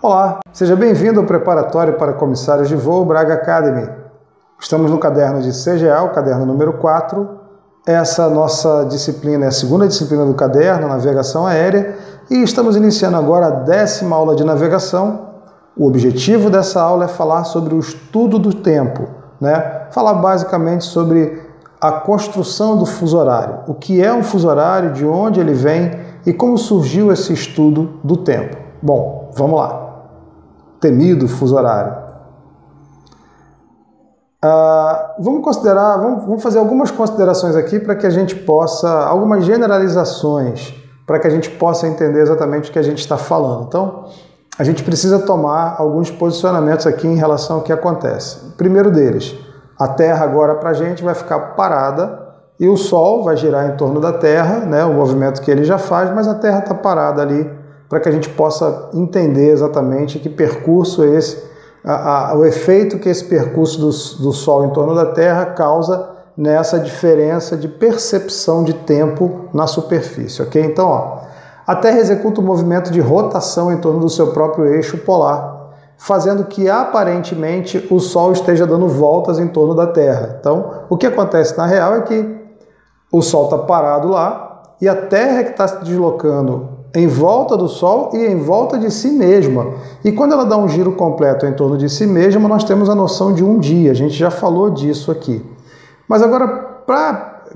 Olá, seja bem-vindo ao preparatório para comissários de voo Braga Academy. Estamos no caderno de CGA, o caderno número 4. Essa nossa disciplina é a segunda disciplina do caderno, navegação aérea, e estamos iniciando agora a 10ª aula de navegação. O objetivo dessa aula é falar sobre o estudo do tempo, Falar basicamente sobre a construção do fuso horário, o que é um fuso horário, de onde ele vem e como surgiu esse estudo do tempo. Bom, vamos lá. Temido fuso horário. Vamos fazer algumas considerações aqui para que a gente possa, algumas generalizações, para que a gente possa entender exatamente o que a gente está falando. Então, a gente precisa tomar alguns posicionamentos aqui em relação ao que acontece. O primeiro deles, a Terra agora para a gente vai ficar parada e o Sol vai girar em torno da Terra, o movimento que ele já faz, mas a Terra está parada ali para que a gente possa entender exatamente que percurso é esse, o efeito que esse percurso do Sol em torno da Terra causa nessa diferença de percepção de tempo na superfície, ok? Então, a Terra executa um movimento de rotação em torno do seu próprio eixo polar, fazendo que aparentemente o Sol esteja dando voltas em torno da Terra. Então, o que acontece na real é que o Sol está parado lá e a Terra é que está se deslocando em volta do Sol e em volta de si mesma. E quando ela dá um giro completo em torno de si mesma, nós temos a noção de um dia. A gente já falou disso aqui. Mas agora,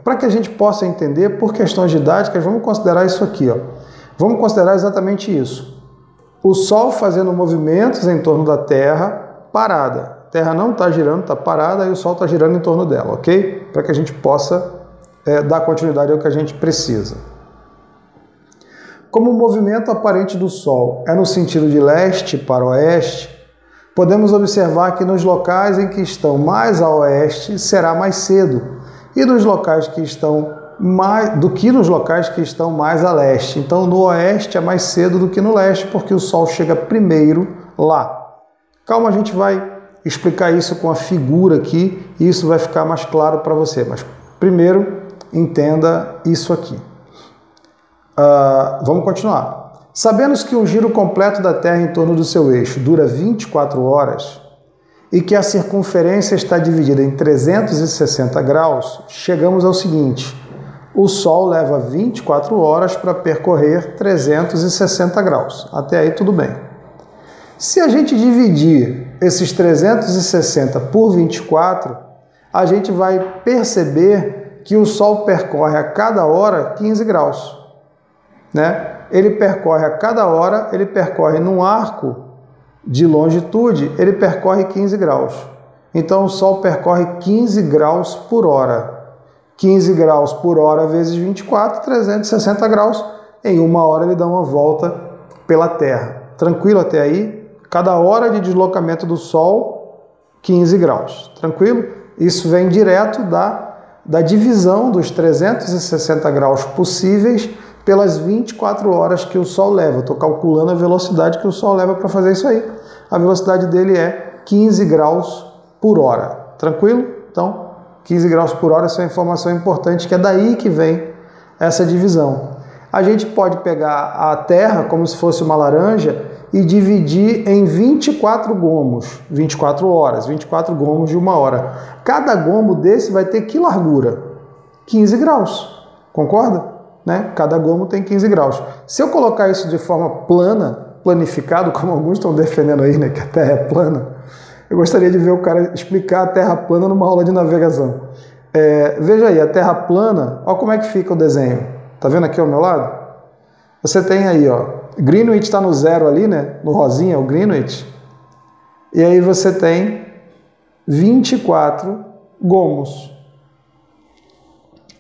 para que a gente possa entender, por questões didáticas, vamos considerar isso aqui. Vamos considerar exatamente isso. O Sol fazendo movimentos em torno da Terra parada. A Terra não está girando, está parada, e o Sol está girando em torno dela, ok? Para que a gente possa dar continuidade ao que a gente precisa. Como o movimento aparente do Sol é no sentido de leste para oeste, podemos observar que nos locais em que estão mais a oeste será mais cedo, e nos locais que estão nos locais que estão mais a leste. Então, no oeste é mais cedo do que no leste, porque o Sol chega primeiro lá. Calma, a gente vai explicar isso com a figura aqui, e isso vai ficar mais claro para você. Mas primeiro, entenda isso aqui. Vamos continuar. Sabemos que o giro completo da Terra em torno do seu eixo dura 24 horas e que a circunferência está dividida em 360 graus, chegamos ao seguinte: o Sol leva 24 horas para percorrer 360 graus. Até aí tudo bem. Se a gente dividir esses 360 por 24, a gente vai perceber que o Sol percorre a cada hora 15 graus. Ele percorre a cada hora, ele percorre num arco de longitude, ele percorre 15 graus. Então, o Sol percorre 15 graus por hora. 15 graus por hora vezes 24, 360 graus. Em uma hora ele dá uma volta pela Terra. Tranquilo até aí? Cada hora de deslocamento do Sol, 15 graus. Tranquilo? Isso vem direto da divisão dos 360 graus possíveis pelas 24 horas que o Sol leva. Estou calculando a velocidade que o Sol leva para fazer isso aí. A velocidade dele é 15 graus por hora. Tranquilo? Então, 15 graus por hora, essa é uma informação importante, que é daí que vem essa divisão. A gente pode pegar a Terra como se fosse uma laranja e dividir em 24 gomos, 24 horas, 24 gomos de uma hora. Cada gomo desse vai ter que largura? 15 graus. Concorda? Cada gomo tem 15 graus. Se eu colocar isso de forma plana, planificado, como alguns estão defendendo aí, que a Terra é plana, eu gostaria de ver o cara explicar a Terra plana numa aula de navegação. Veja aí, a Terra plana, olha como é que fica o desenho. Tá vendo aqui ao meu lado? Você tem aí, Greenwich está no zero ali, no rosinha, o Greenwich. E aí você tem 24 gomos.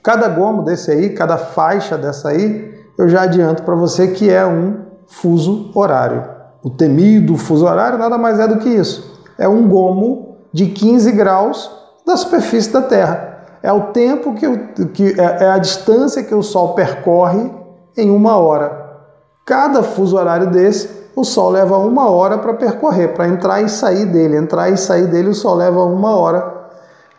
Cada gomo desse aí, cada faixa dessa aí, eu já adianto para você que é um fuso horário. O temido fuso horário nada mais é do que isso. É um gomo de 15 graus da superfície da Terra. É o tempo é a distância que o Sol percorre em uma hora. Cada fuso horário desse, o Sol leva uma hora para percorrer, para entrar e sair dele. Entrar e sair dele, o Sol leva uma hora,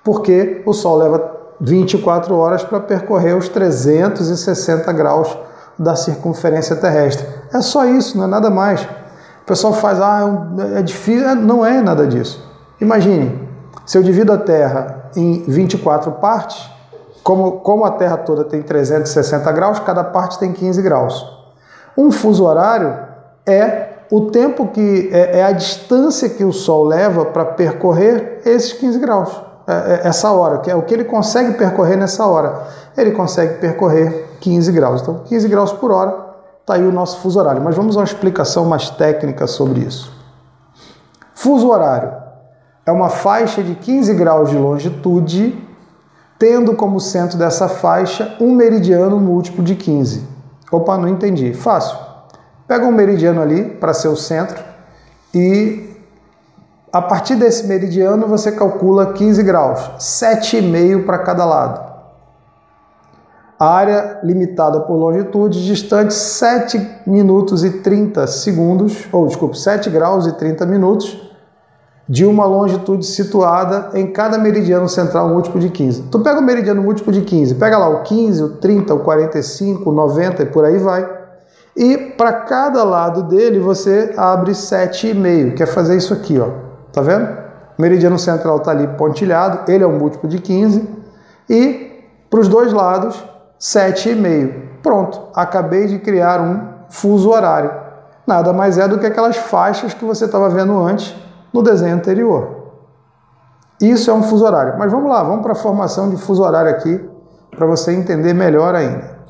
porque o Sol leva 24 horas para percorrer os 360 graus da circunferência terrestre. É só isso, não é nada mais. O pessoal faz, é difícil. Não é nada disso. Imagine, se eu divido a Terra em 24 partes, como a Terra toda tem 360 graus, cada parte tem 15 graus. Um fuso horário é o tempo é a distância que o Sol leva para percorrer esses 15 graus. Essa hora, que é o que ele consegue percorrer nessa hora. Ele consegue percorrer 15 graus. Então, 15 graus por hora, está aí o nosso fuso horário. Mas vamos a uma explicação mais técnica sobre isso. Fuso horário é uma faixa de 15 graus de longitude, tendo como centro dessa faixa um meridiano múltiplo de 15. Opa, não entendi. Fácil. Pega um meridiano ali para ser o centro e a partir desse meridiano você calcula 15 graus, 7,5 para cada lado. A área limitada por longitude, distante 7 minutos e 30 segundos, 7 graus e 30 minutos, de uma longitude situada em cada meridiano central múltiplo de 15. Tu pega o meridiano múltiplo de 15, pega lá o 15, o 30, o 45, o 90 e por aí vai. E para cada lado dele você abre 7,5, quer fazer isso aqui, ó. Tá vendo? O meridiano central está ali pontilhado, ele é um múltiplo de 15 e para os dois lados 7,5. Pronto, acabei de criar um fuso horário. Nada mais é do que aquelas faixas que você estava vendo antes no desenho anterior. Isso é um fuso horário. Mas vamos lá, vamos para a formação de fuso horário aqui para você entender melhor ainda.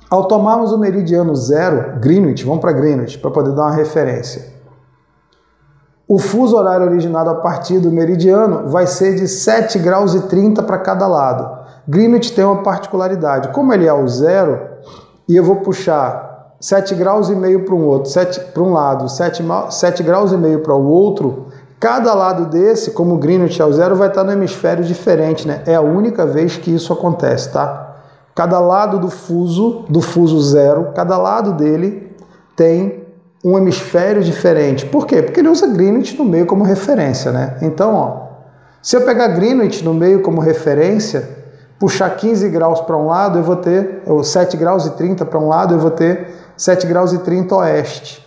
Ao tomarmos o meridiano 0, Greenwich, vamos para Greenwich para poder dar uma referência. O fuso horário originado a partir do meridiano vai ser de 7 graus e 30 para cada lado. Greenwich tem uma particularidade. Como ele é o 0, e eu vou puxar 7 graus e meio para um outro, para um lado, 7 graus e meio para o outro, cada lado desse, como Greenwich é o 0, vai estar no hemisfério diferente, né? É a única vez que isso acontece, tá? Cada lado do fuso 0, cada lado dele tem um hemisfério diferente. Por quê? Porque ele usa Greenwich no meio como referência, né? Então, ó, se eu pegar Greenwich no meio como referência, puxar 15 graus para um lado, eu vou ter, ou 7 graus e 30 para um lado, eu vou ter 7 graus e 30 oeste.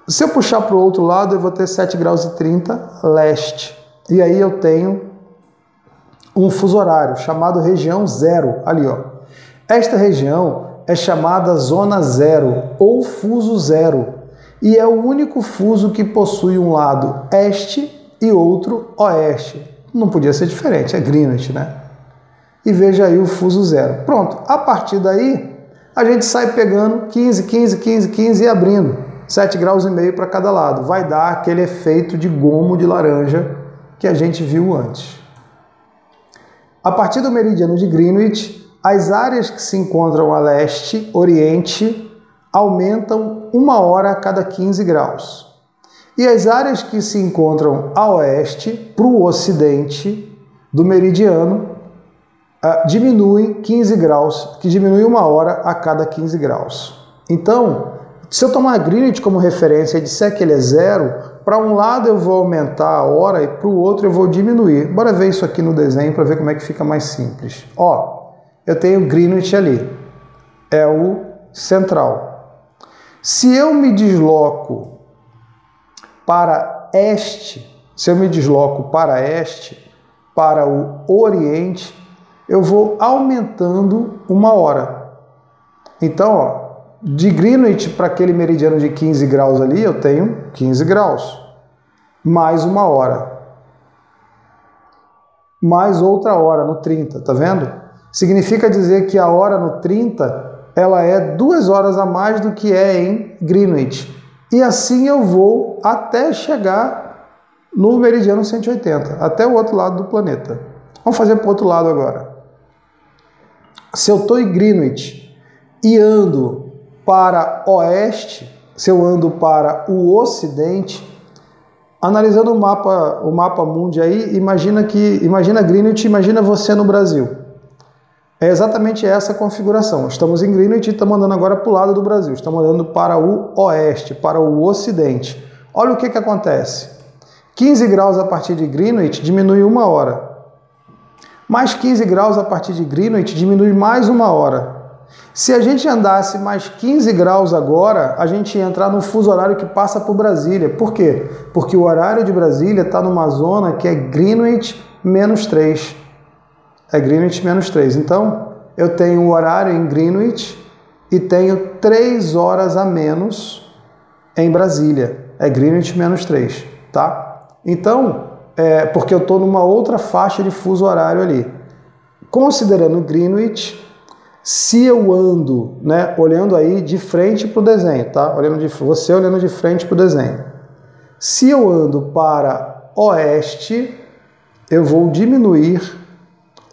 Se eu puxar para o outro lado, eu vou ter 7 graus e 30 leste. E aí eu tenho um fuso horário chamado região 0, ali, ó. Esta região é chamada zona 0 ou fuso 0 e é o único fuso que possui um lado este e outro oeste. Não podia ser diferente, é Greenwich, né? E veja aí o fuso 0. Pronto, a partir daí a gente sai pegando 15, 15, 15, 15 e abrindo 7 graus e meio para cada lado. Vai dar aquele efeito de gomo de laranja que a gente viu antes. A partir do meridiano de Greenwich, as áreas que se encontram a leste, oriente, aumentam 1 hora a cada 15 graus. E as áreas que se encontram a oeste, para o ocidente do meridiano, diminuem 15 graus, que diminui 1 hora a cada 15 graus. Então, se eu tomar Greenwich como referência e disser que ele é 0, para um lado eu vou aumentar a hora e para o outro eu vou diminuir. Bora ver isso aqui no desenho para ver como é que fica mais simples. Ó, eu tenho Greenwich ali, é o central. Se eu me desloco para este, para o oriente, eu vou aumentando 1 hora. Então, ó, de Greenwich para aquele meridiano de 15 graus ali, eu tenho 15 graus, mais 1 hora, mais outra hora no 30, tá vendo? Significa dizer que a hora no 30, ela é 2 horas a mais do que é em Greenwich. E assim eu vou até chegar no meridiano 180, até o outro lado do planeta. Vamos fazer para o outro lado agora. Se eu estou em Greenwich e ando para oeste, se eu ando para o ocidente, analisando o mapa mundi aí, imagina Greenwich, imagina você no Brasil. É exatamente essa a configuração. Estamos em Greenwich e estamos andando agora para o lado do Brasil. Estamos andando para o oeste, para o ocidente. Olha o que acontece. 15 graus a partir de Greenwich diminui 1 hora. Mais 15 graus a partir de Greenwich diminui mais 1 hora. Se a gente andasse mais 15 graus agora, a gente ia entrar no fuso horário que passa por Brasília. Por quê? Porque o horário de Brasília está numa zona que é Greenwich menos 3. É Greenwich menos 3. Então, eu tenho o horário em Greenwich e tenho 3 horas a menos em Brasília. É Greenwich menos 3, tá? Então, porque eu estou numa outra faixa de fuso horário ali. Considerando Greenwich, se eu ando, né, olhando aí de frente para o desenho, tá? Você olhando de frente para o desenho. Se eu ando para oeste, eu vou diminuir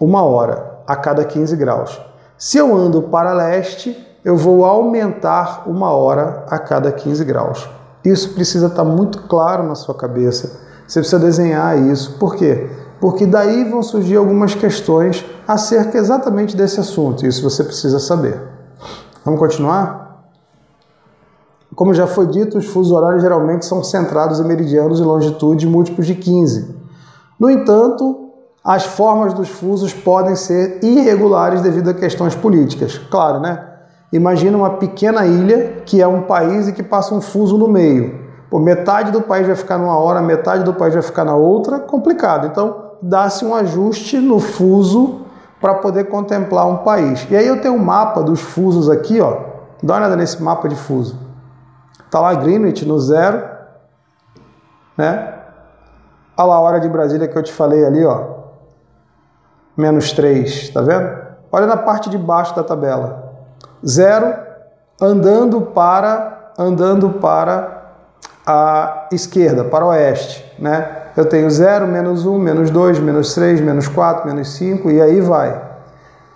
1 hora a cada 15 graus. Se eu ando para leste, eu vou aumentar 1 hora a cada 15 graus. Isso precisa estar muito claro na sua cabeça. Você precisa desenhar isso. Por quê? Porque daí vão surgir algumas questões acerca exatamente desse assunto. Isso você precisa saber. Vamos continuar? Como já foi dito, os fusos horários geralmente são centrados em meridianos e longitude múltiplos de 15. No entanto, as formas dos fusos podem ser irregulares devido a questões políticas. Claro, né? Imagina uma pequena ilha que é um país e que passa um fuso no meio. Pô, metade do país vai ficar numa hora, metade do país vai ficar na outra, complicado. Então, dá-se um ajuste no fuso para poder contemplar um país. E aí eu tenho um mapa dos fusos aqui, ó. Dá uma olhada nesse mapa de fuso. Tá lá Greenwich no 0, né? Olha lá a hora de Brasília que eu te falei ali, ó. Menos 3, tá vendo? Olha na parte de baixo da tabela. 0, andando para a esquerda, para o oeste, né? Eu tenho 0, menos 1, menos 2, menos 3, menos 4, menos 5 e aí vai.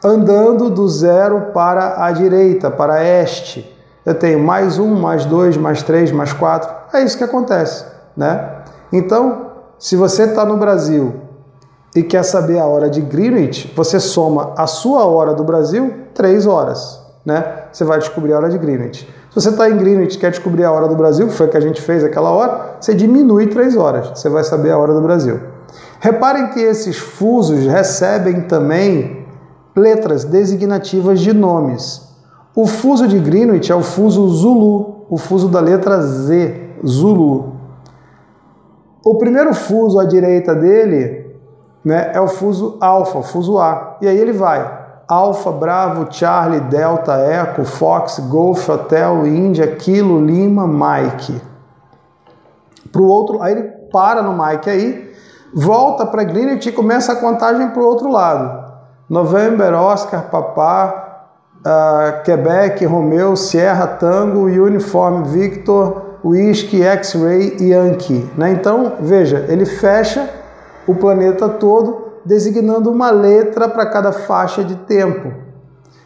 Andando do 0 para a direita, para a este, eu tenho mais 1, mais 2, mais 3, mais 4. É isso que acontece, né? Então, se você está no Brasil e quer saber a hora de Greenwich, você soma a sua hora do Brasil, 3 horas, né? Você vai descobrir a hora de Greenwich. Se você está em Greenwich e quer descobrir a hora do Brasil, que foi a que a gente fez aquela hora, você diminui 3 horas, você vai saber a hora do Brasil. Reparem que esses fusos recebem também letras designativas de nomes. O fuso de Greenwich é o fuso Zulu, o fuso da letra Z, Zulu. O primeiro fuso à direita dele, né, é o fuso Alfa, o fuso A. E aí ele vai Alfa, Bravo, Charlie, Delta, Echo, Fox, Golf, Hotel, Índia, Kilo, Lima, Mike. Pro outro, aí ele para no Mike aí, volta para Greenwich e começa a contagem para o outro lado. November, Oscar, Papá, Quebec, Romeo, Sierra, Tango, Uniform, Victor, Whiskey, X-Ray e Yankee. Né? Então, veja, ele fecha o planeta todo designando uma letra para cada faixa de tempo.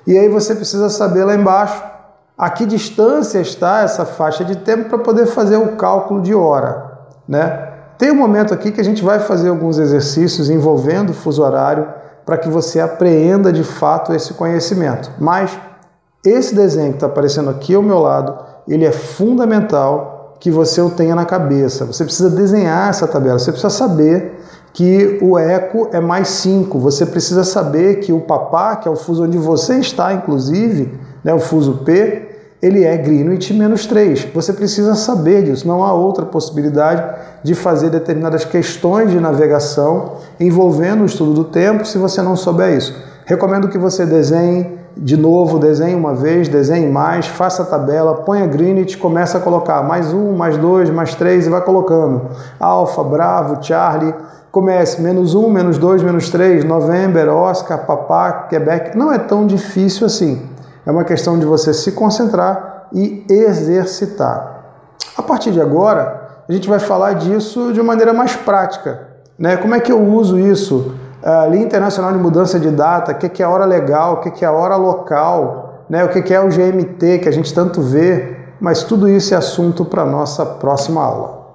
E aí você precisa saber lá embaixo a que distância está essa faixa de tempo para poder fazer o cálculo de hora, né? Tem um momento aqui que a gente vai fazer alguns exercícios envolvendo o fuso horário para que você apreenda de fato esse conhecimento. Mas esse desenho que está aparecendo aqui ao meu lado, ele é fundamental que você o tenha na cabeça. Você precisa desenhar essa tabela, você precisa saber que o eco é mais 5. Você precisa saber que o Papá, que é o fuso onde você está, inclusive, né, o fuso P, ele é Greenwich menos 3. Você precisa saber disso. Não há outra possibilidade de fazer determinadas questões de navegação envolvendo o estudo do tempo se você não souber isso. Recomendo que você desenhe de novo, desenhe uma vez, desenhe mais, faça a tabela, ponha Greenwich, começa a colocar mais 1, mais 2, mais 3 e vai colocando. Alfa, Bravo, Charlie. Comece menos 1, menos 2, menos 3, November, Oscar, Papá, Quebec. Não é tão difícil assim. É uma questão de você se concentrar e exercitar. A partir de agora, a gente vai falar disso de uma maneira mais prática, né? Como é que eu uso isso? A Linha Internacional de Mudança de Data, o que é a hora legal, o que é a hora local, né? O que é o GMT, que a gente tanto vê, mas tudo isso é assunto para a nossa próxima aula.